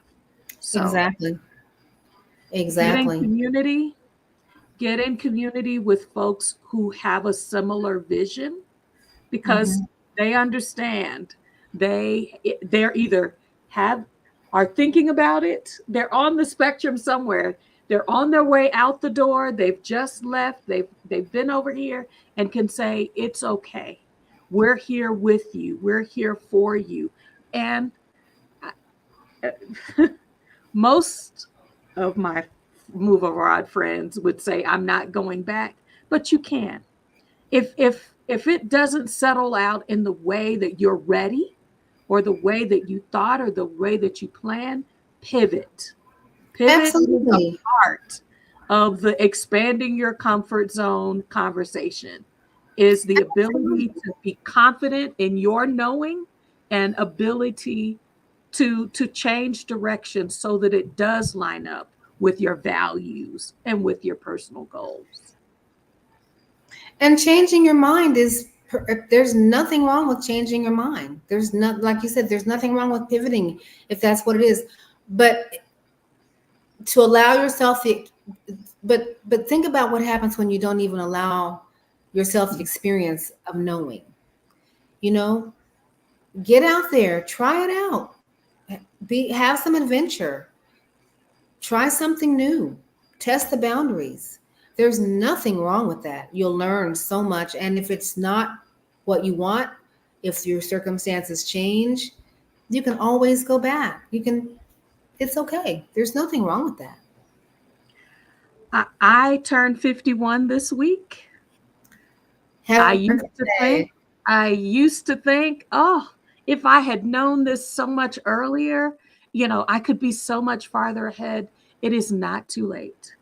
So exactly, get in exactly. community, get in community with folks who have a similar vision, because Hmm. they understand. They're either have are thinking about it, they're on the spectrum somewhere, they're on their way out the door, they've just left, they've been over here, and can say it's okay, we're here with you, we're here for you. And most of my move abroad friends would say I'm not going back, but you can. If it doesn't settle out in the way that you're ready, or the way that you thought, or the way that you plan, pivot. Pivot is a Absolutely. part of the expanding your comfort zone conversation. is the ability to be confident in your knowing and ability to change direction so that it does line up with your values and with your personal goals. And changing your mind is, there's nothing wrong with changing your mind. There's not, like you said, there's nothing wrong with pivoting if that's what it is. But to allow yourself the, but think about what happens when you don't even allow yourself the experience of knowing. You know, get out there, try it out, have some adventure, try something new, test the boundaries. There's nothing wrong with that. You'll learn so much. And if it's not what you want, if your circumstances change, you can always go back. It's okay. There's nothing wrong with that. I turned 51 this week. I Happy used to think, birthday. I used to think, oh, if I had known this so much earlier, I could be so much farther ahead. It is not too late.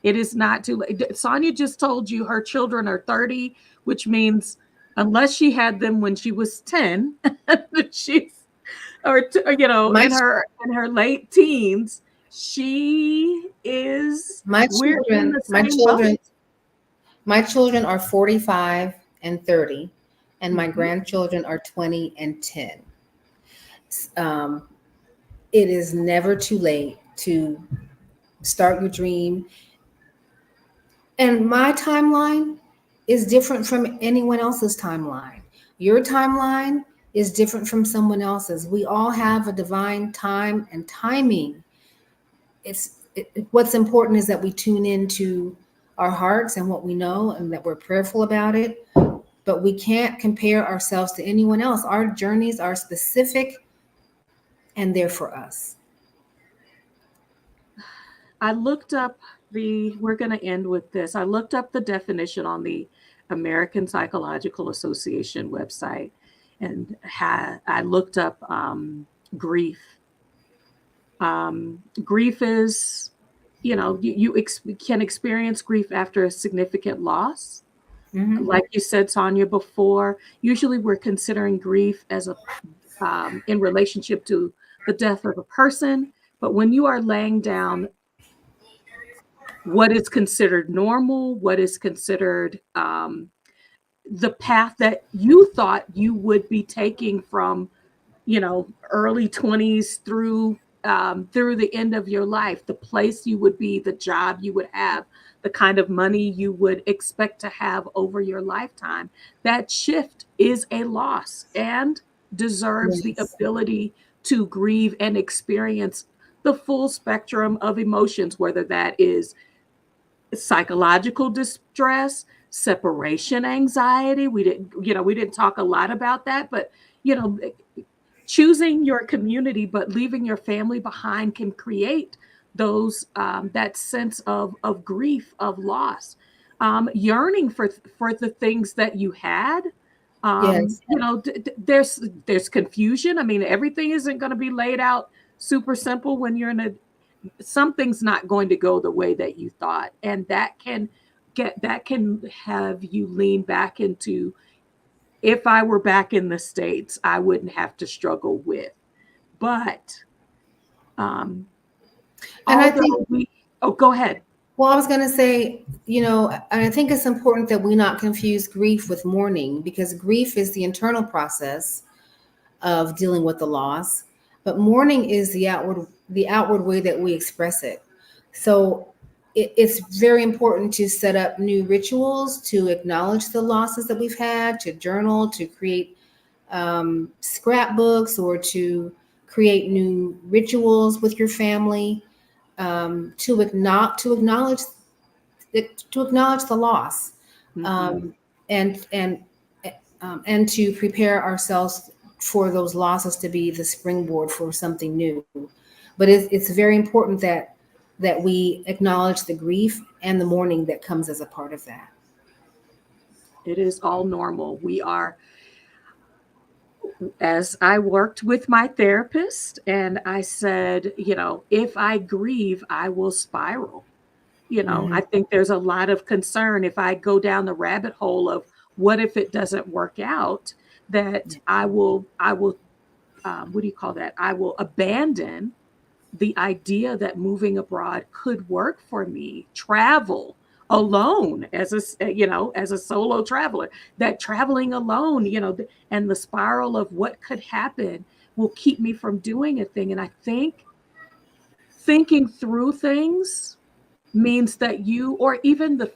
It is not too late. Sonya just told you her children are 30, which means unless she had them when she was 10, she's My in her late teens, she is my we're in children, the same boat. my children are 45 and 30, and my Mhm. grandchildren are 20 and 10. Um, it is never too late to start your dream. And my timeline is different from anyone else's timeline. Your timeline is different from someone else's. We all have a divine time and timing. What's important is that we tune into our hearts and what we know and that we're prayerful about it. But we can't compare ourselves to anyone else. Our journeys are specific and they're for us. I looked up we're going to end with this. I looked up the definition on the American Psychological Association website and I looked up grief. Grief is, you can experience grief after a significant loss. Hmm. Like you said, Sonya, before, usually we're considering grief as in relationship to the death of a person. But when you are laying down what is considered normal, what is considered the path that you thought you would be taking from, early 20s through the end of your life, the place you would be, the job you would have, the kind of money you would expect to have over your lifetime. That shift is a loss and deserves the Yes. ability to grieve and experience the full spectrum of emotions, whether that is psychological distress, separation anxiety. We didn't talk a lot about that, but you know, choosing your community but leaving your family behind can create those that sense of grief, of loss, yearning for the things that you had. Yes. There's confusion. I mean, everything isn't going to be laid out super simple when you're in a something's not going to go the way that you thought, and that can have you lean back into, if I were back in the States, I wouldn't have to struggle with. But um, And I think, although we, oh, go ahead. well, I was going to say, and I think it's important that we not confuse grief with mourning, because grief is the internal process of dealing with the loss, but mourning is the outward way that we express it. So it's very important to set up new rituals to acknowledge the losses that we've had, to journal, to create scrapbooks, or to create new rituals with your family, to acknowledge the loss, Hmm. um, and to prepare ourselves for those losses to be the springboard for something new. But it's very important that we acknowledge the grief and the mourning that comes as a part of that. It is all normal. We are, as I worked with my therapist, and I said, if I grieve, I will spiral. I Hmm. think there's a lot of concern if I go down the rabbit hole of what if it doesn't work out? That I will, what do you call that? I will abandon the idea that moving abroad could work for me, travel alone as as a solo traveler, that traveling alone, and the spiral of what could happen will keep me from doing a thing. And I think thinking through things means that or even the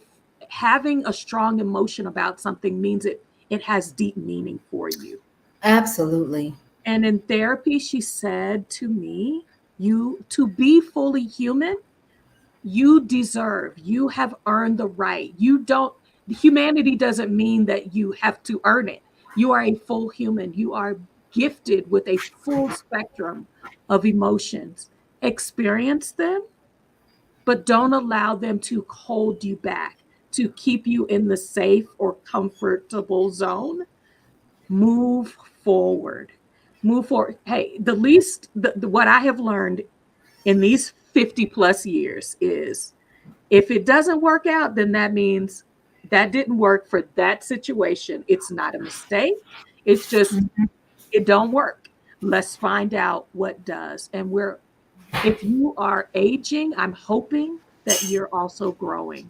having a strong emotion about something means it has deep meaning for you. Absolutely. And in therapy, she said to me, you to be fully human, you have earned the right. You don't, humanity doesn't mean that you have to earn it. You are a full human. You are gifted with a full spectrum of emotions. Experience them, but don't allow them to hold you back, to keep you in the safe or comfortable zone. Move forward. Move forward. Hey, what I have learned in these 50 plus years is if it doesn't work out, then that means that didn't work for that situation. It's not a mistake. It's just, it don't work. Let's find out what does. And if you are aging, I'm hoping that you're also growing.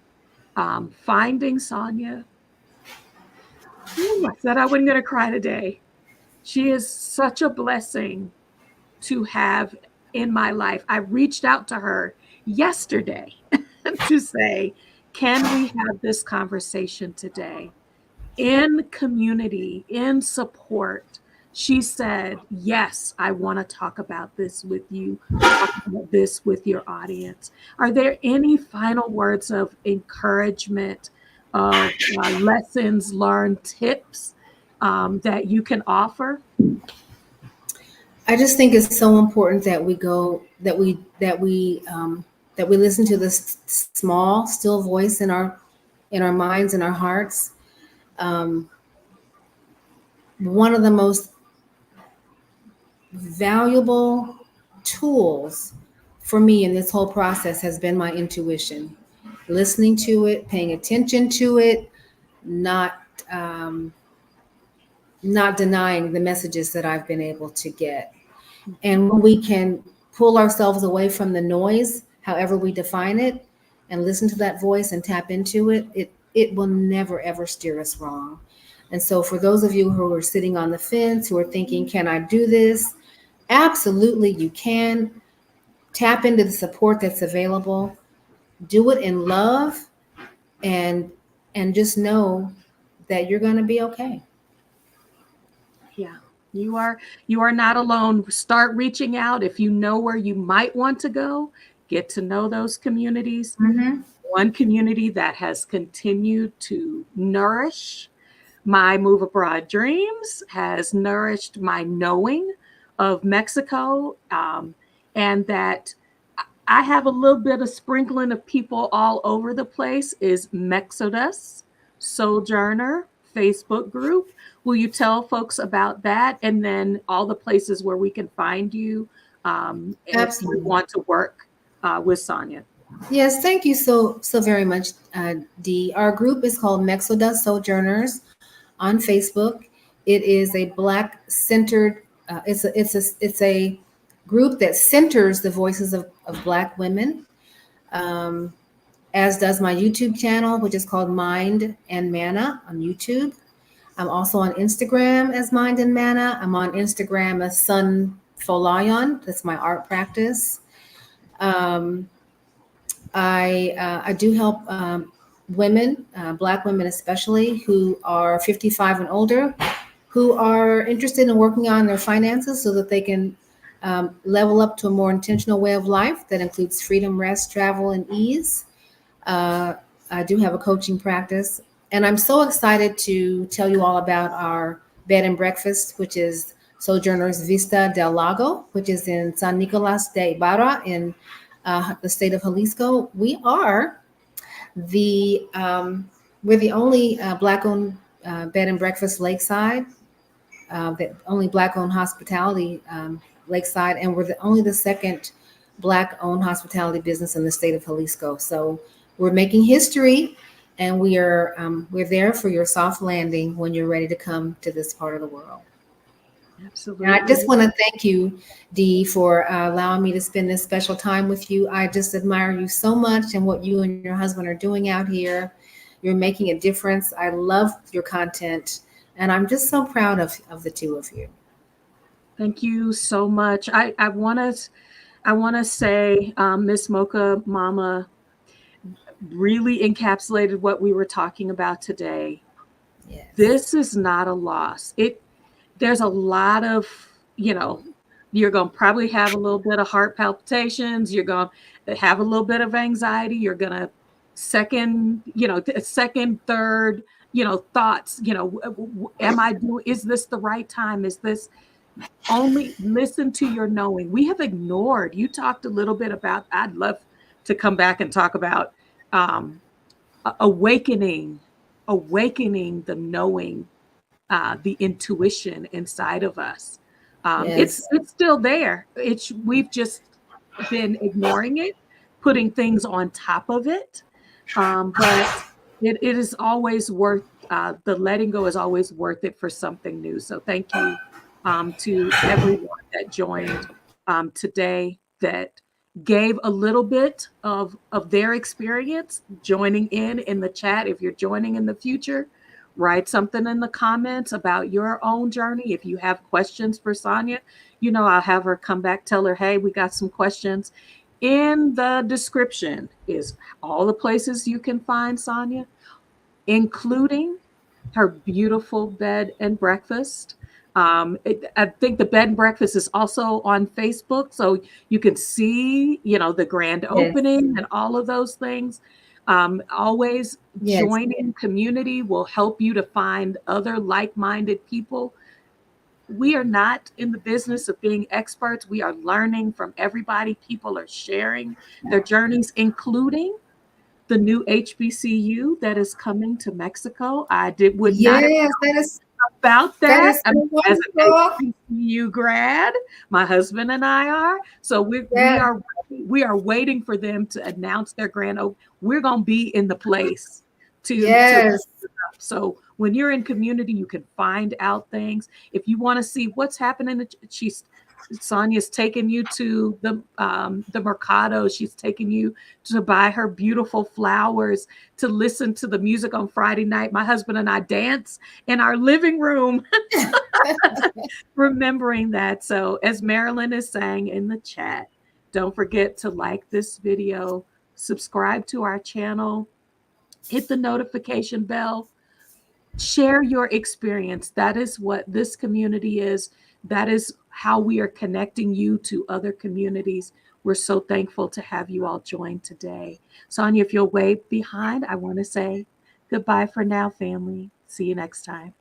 Finding Sonya, I said I wasn't going to cry today. She is such a blessing to have in my life. I reached out to her yesterday to say, can we have this conversation today? In community, in support. She said, yes, I want to talk about this with you, talk about this with your audience. Are there any final words of encouragement, of lessons learned, tips that you can offer? I just think it's so important that we go that we listen to this small, still voice in our minds and our hearts. Um, One of the most valuable tools for me in this whole process has been my intuition, listening to it, paying attention to it, not um, not denying the messages that I've been able to get. And when we can pull ourselves away from the noise, however we define it, and listen to that voice and tap into it, it will never ever steer us wrong. And so for those of you who are sitting on the fence, who are thinking, can I do this? Absolutely, you can. Tap into the support that's available. Do it in love, and just know that you're going to be okay. Yeah, you are not alone. Start reaching out if you know where you might want to go. Get to know those communities. Mm-hmm. One community that has continued to nourish my move abroad dreams has nourished my knowing of Mexico, and that I have a little bit of sprinkling of people all over the place is Mexodus Sojourner Facebook group. Will you tell folks about that, and then all the places where we can find you if you Absolutely. want to work with Sonya? Yes, thank you so very much, Dee. Our group is called Mexodus Sojourners on Facebook. It is a Black centered. It's a group that centers the voices of Black women. Um, as does my YouTube channel, which is called Mind and Mana on YouTube. I'm also on Instagram as Mind and Mana. I'm on Instagram as Sunya Folayan. That's my art practice. Um, I do help women, Black women especially, who are 55 and older, who are interested in working on their finances so that they can level up to a more intentional way of life that includes freedom, rest, travel, and ease. Uh, I do have a coaching practice, and I'm so excited to tell you all about our bed and breakfast, which is Sojourners Vista del Lago, which is in San Nicolas de Ibarra in the state of Jalisco. The we're the only Black-owned bed and breakfast lakeside, the only Black-owned hospitality lakeside, and we're only the second Black-owned hospitality business in the state of Jalisco. So we're making history, and we're there for your soft landing when you're ready to come to this part of the world. And I just Absolutely. want to thank you, Dee, for allowing me to spend this special time with you. I just admire you so much and what you and your husband are doing out here. You're making a difference. I love your content, and I'm just so proud of the two of you. Thank you so much. I want to say, Miss Mocha Mama really encapsulated what we were talking about today. Yes. This is not a loss. There's a lot of, you know, you're going to probably have a little bit of heart palpitations. You're going to have a little bit of anxiety. You're going to second, third, thoughts, am I doing, is this the right time? Is this only listen to your knowing? We have ignored, you talked a little bit about, I'd love to come back and talk about um, awakening, awakening the knowing, the intuition inside of us. It's Yes. it's still there. We've just been ignoring it, putting things on top of it. But it is always worth the letting go is always worth it for something new. So thank you to everyone that joined today, that gave a little bit of their experience joining in the chat. If you're joining in the future, write something in the comments about your own journey. If you have questions for Sonya, I'll have her come back, tell her, hey, we got some questions. In the description is all the places you can find Sonya, including her beautiful bed and breakfast. I think the bed and breakfast is also on Facebook, so you can see, the grand Yes. opening and all of those things. Always Yes. joining community will help you to find other like-minded people. We are not in the business of being experts. We are learning from everybody. People are sharing their journeys, including the new HBCU that is coming to Mexico. Would not have Yes. about That that. is so As an wonderful. HBCU grad, my husband and I are. So Yeah. we are waiting for them to announce their grand opening. We're gonna be in the place to Yes. so when you're in community, you can find out things. If you want to see what's happening, Sonia's taking you to the Mercado. She's taking you to buy her beautiful flowers, to listen to the music on Friday night. My husband and I dance in our living room, remembering that. So as Marilyn is saying in the chat, don't forget to like this video, subscribe to our channel, hit the notification bell, share your experience. That is what this community is. That is how we are connecting you to other communities. We're so thankful to have you all join today. Sonya, if you'll wave behind, I want to say goodbye for now, family. See you next time.